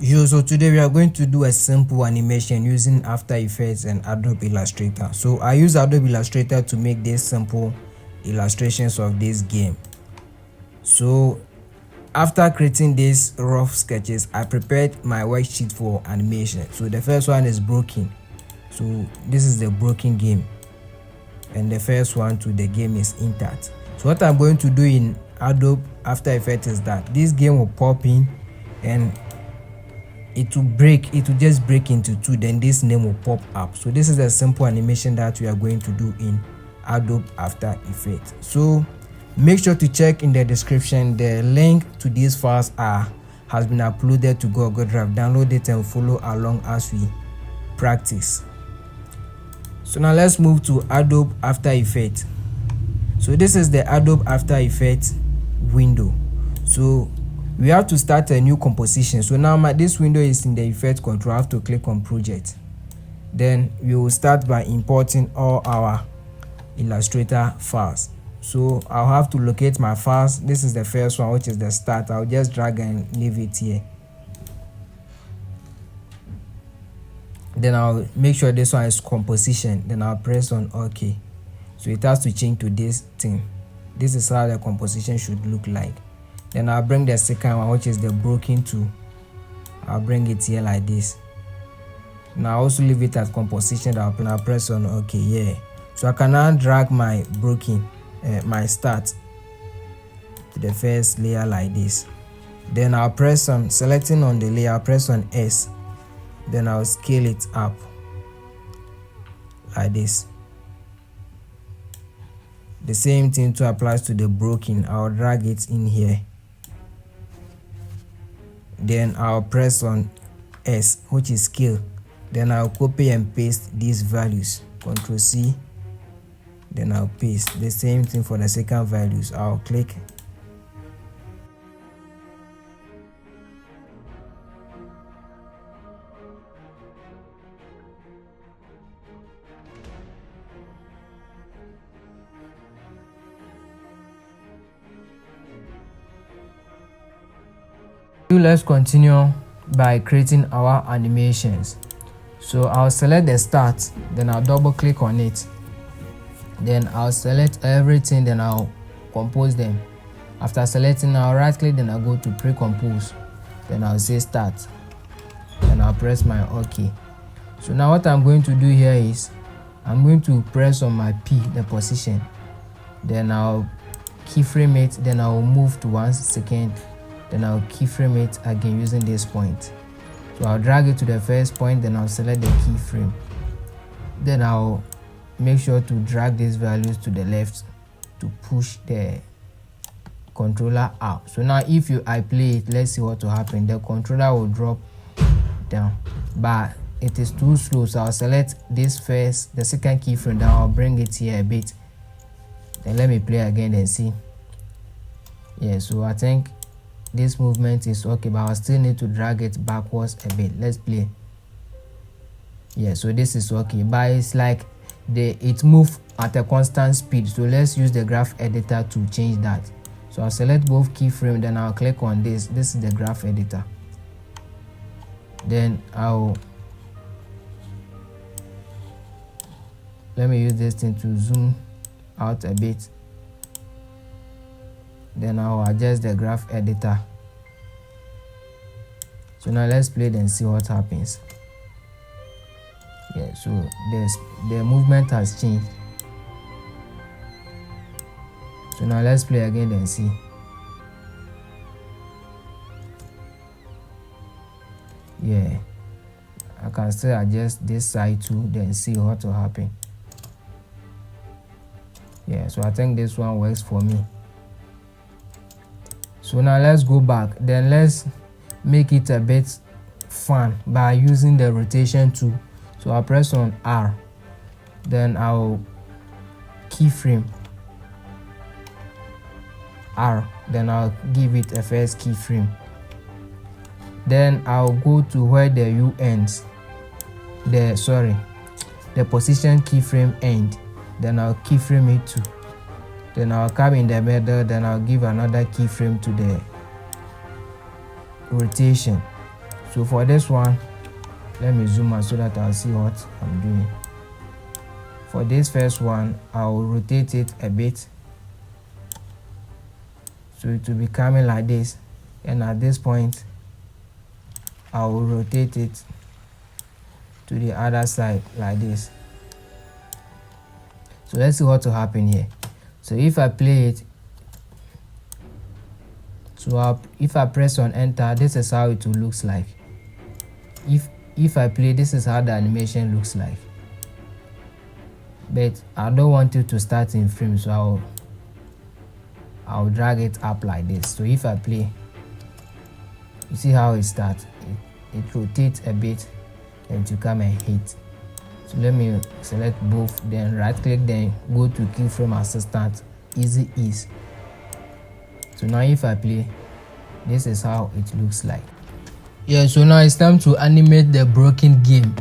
So today we are going to do a simple animation using After Effects and Adobe Illustrator. So I use Adobe Illustrator to make these simple illustrations of this game. So after creating these rough sketches, I prepared my worksheet for animation. So the first one is broken. So this is the broken game, and the first one to the game is intact. So what I'm going to do in Adobe After Effects is that this game will pop in and it will just break into two, then this name will pop up. So this is a simple animation that we are going to do in Adobe After Effects. So make sure to check in the description. The link to these files has been uploaded to Google Drive. Download it and follow along as we practice. So now let's move to Adobe After Effects. So this is the Adobe After Effects window. So we have to start a new composition. So now this window is in the effect control. I have to click on project. Then we will start by importing all our Illustrator files. So I'll have to locate my files. This is the first one, which is the start. I'll just drag and leave it here. Then I'll make sure this one is composition. Then I'll press on OK. So it has to change to this thing. This is how the composition should look like. Then I'll bring the second one, which is the broken 2. I'll bring it here like this. Now I'll also leave it as composition. I'll press on OK. Yeah. So I can now drag my broken, my start to the first layer like this. Then I'll press on, selecting on the layer, I'll press on S. Then I'll scale it up like this. The same thing too applies to the broken. I'll drag it in here. Then I'll press on S, which is scale. Then I'll copy and paste these values. Ctrl C. Then I'll paste. The same thing for the second values. I'll click. Let's continue by creating our animations. So I'll select the start, then I'll double click on it. Then I'll select everything, then I'll compose them. After selecting, I'll right click, then I'll go to pre-compose. Then I'll say start. Then I'll press my OK. So now what I'm going to do here is I'm going to press on my P, the position. Then I'll keyframe it, then I'll move to 1 second. Then I'll keyframe it again using this point. So I'll drag it to the first point, then I'll select the keyframe. Then I'll make sure to drag these values to the left to push the controller up. So now if I play it, let's see what will happen. The controller will drop down, but it is too slow. So I'll select this first, the second keyframe, then I'll bring it here a bit. Then let me play again and see. Yeah, so I think this movement is okay, but I still need to drag it backwards a bit. Let's play. Yeah, so this is okay, but it's like it moves at a constant speed. So let's use the graph editor to change that. So I'll select both keyframes, then I'll click on this. This is the graph editor. Then let me use this thing to zoom out a bit. Then I'll adjust the graph editor. So now let's play it and see what happens. Yeah, so the movement has changed. So now let's play again and see. Yeah, I can still adjust this side too, then see what will happen. Yeah, so I think this one works for me. So now let's go back. Then let's make it a bit fun by using the rotation tool. So I'll press on R. Then I'll keyframe R. Then I'll give it a first keyframe. Then I'll go to where the U ends. The position keyframe end. Then I'll keyframe it too. Then I'll come in the middle, then I'll give another keyframe to the rotation. So for this one, let me zoom out so that I'll see what I'm doing. For this first one, I'll rotate it a bit, so it will be coming like this, and at this point I will rotate it to the other side like this. So let's see what will happen here. So if I play it, so if I press on enter, this is how it will looks like. If I play, this is how the animation looks like, but I don't want it to start in frame, so I'll drag it up like this. So if I play, you see how it starts. It rotates a bit and to come and hit. So let me select both, then right click, then go to keyframe assistant, easy ease. So now if I play, this is how it looks like. Yeah, so now it's time to animate the broken game.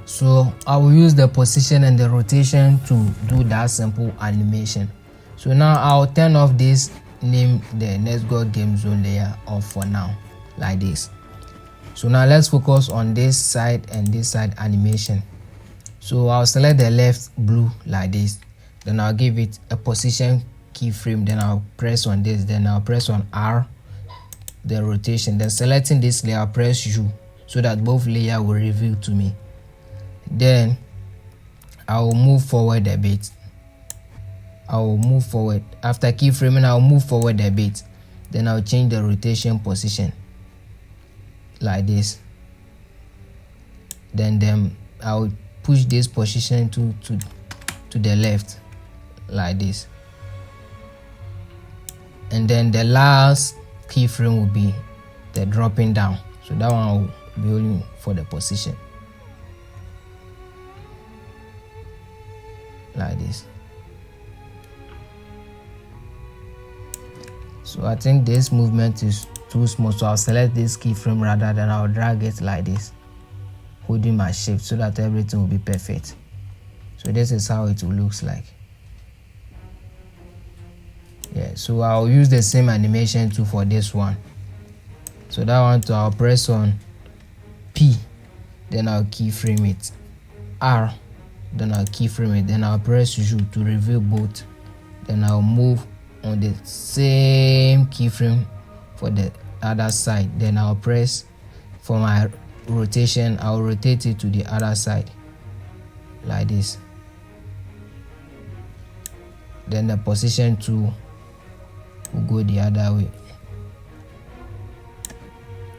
So I will use the position and the rotation to do that simple animation. So now I'll turn off this, name the Let's Go Game Zone layer off for now, like this. So now let's focus on this side and this side animation. So I'll select the left blue like this, then I'll give it a position keyframe, then I'll press on this, then I'll press on R, the rotation, then selecting this layer, I'll press U so that both layers will reveal to me. Then I will move forward a bit. I will move forward. After keyframing, I'll move forward a bit. Then I'll change the rotation position like this. Then I'll push this position to the left like this. And then the last keyframe will be the dropping down. So that one will be only for the position. Like this. So I think this movement is too small, so I'll select this keyframe rather than I'll drag it like this, holding my shift so that everything will be perfect. So this is how it will looks like. Yeah, so I'll use the same animation too for this one. So that one too, I'll press on P, then I'll keyframe it, R, then I'll keyframe it, then I'll press U to reveal both, then I'll move on the same keyframe for the other side, then I'll press for my rotation, I'll rotate it to the other side like this. Then the position 2 will go the other way.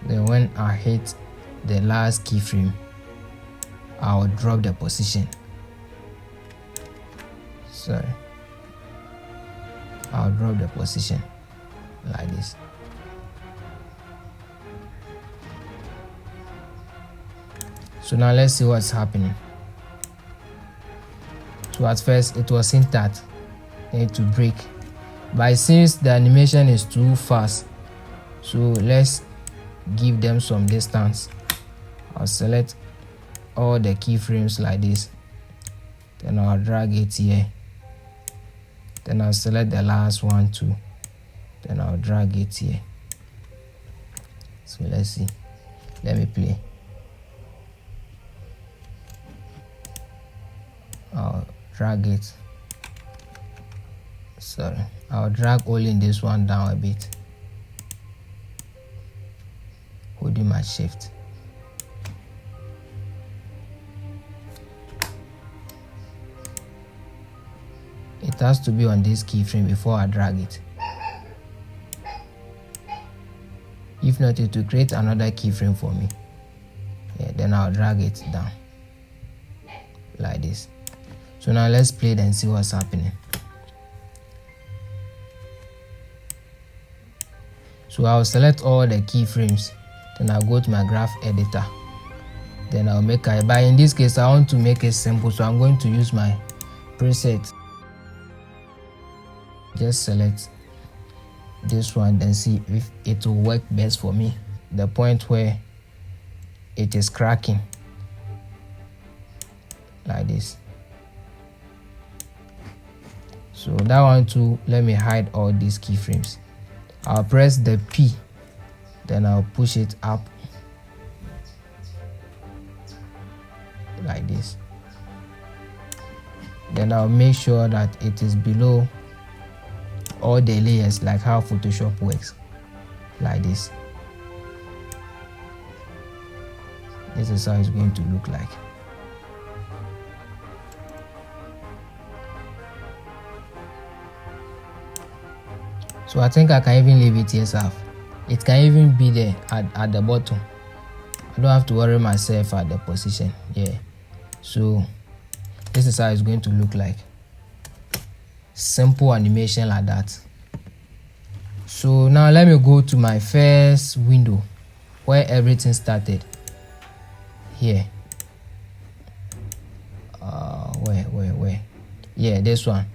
Then when I hit the last keyframe, I'll drop the position. Sorry, I'll drop the position like this. So now let's see what's happening. So at first it was intact, need to break, but since the animation is too fast, so let's give them some distance. I'll select all the keyframes like this, then I'll drag it here, then I'll select the last one too, then I'll drag it here. So let's see, let me play. I'll drag it, sorry, I'll drag only this one down a bit, holding my shift. It has to be on this keyframe before I drag it. If not, it will create another keyframe for me. Yeah, then I'll drag it down like this. So now let's play it and see what's happening. So I'll select all the keyframes, then I'll go to my graph editor, then I'll make a, but in this case I want to make it simple, so I'm going to use my preset. Just select this one, then see if it will work best for me, the point where it is cracking like this. So that one too, let me hide all these keyframes. I'll press the P, then I'll push it up like this. Then I'll make sure that it is below all the layers, like how Photoshop works, like this. This is how it's going to look like. So I think I can even leave it here, Saf. It can even be there at the bottom. I don't have to worry myself at the position. Yeah. So this is how it's going to look like. Simple animation like that. So now let me go to my first window where everything started. Here. Where? Yeah, this one.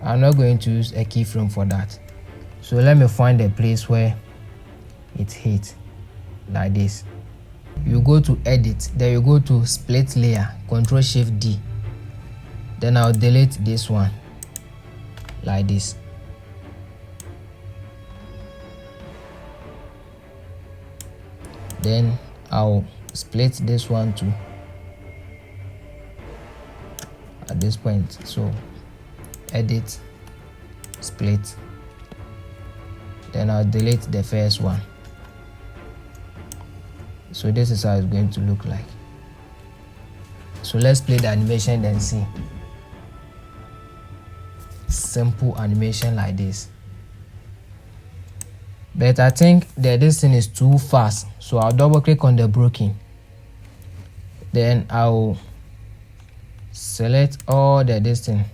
I'm not going to use a keyframe for that. So let me find a place where it hits like this. You go to edit, then you go to split layer, Ctrl+Shift+D. Then I'll delete this one like this. Then I'll split this one too at this point. So edit, split, then I'll delete the first one. So this is how it's going to look like. So let's play the animation then see. Simple animation like this. But I think that this thing is too fast, so I'll double click on the broken. Then I'll select all the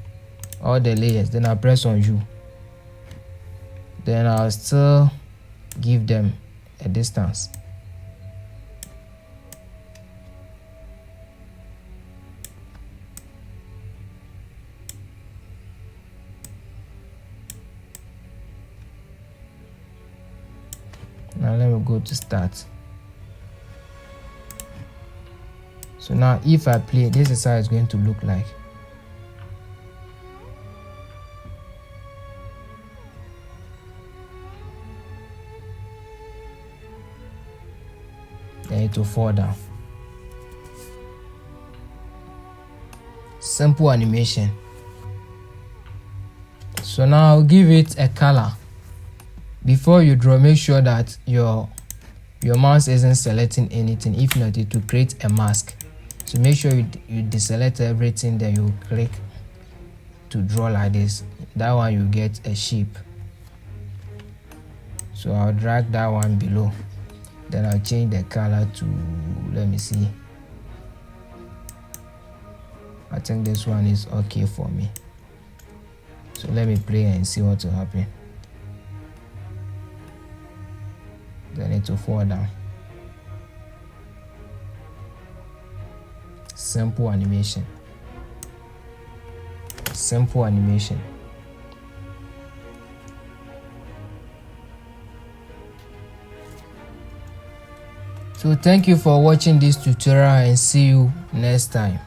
all the layers, then I'll press on U. Then I'll still give them a distance. Now let me go to start. So now if I play, this is how it's going to look like. Then it will fall down. Simple animation. So now I'll give it a color. Before you draw, make sure that your mouse isn't selecting anything. If not, it will create a mask. So make sure you deselect everything, then you click to draw like this. That one you get a shape. So I'll drag that one below. Then I'll change the color to, let me see. I think this one is okay for me. So let me play and see what will happen. Then it will fall down. Simple animation. Simple animation. So thank you for watching this tutorial and see you next time.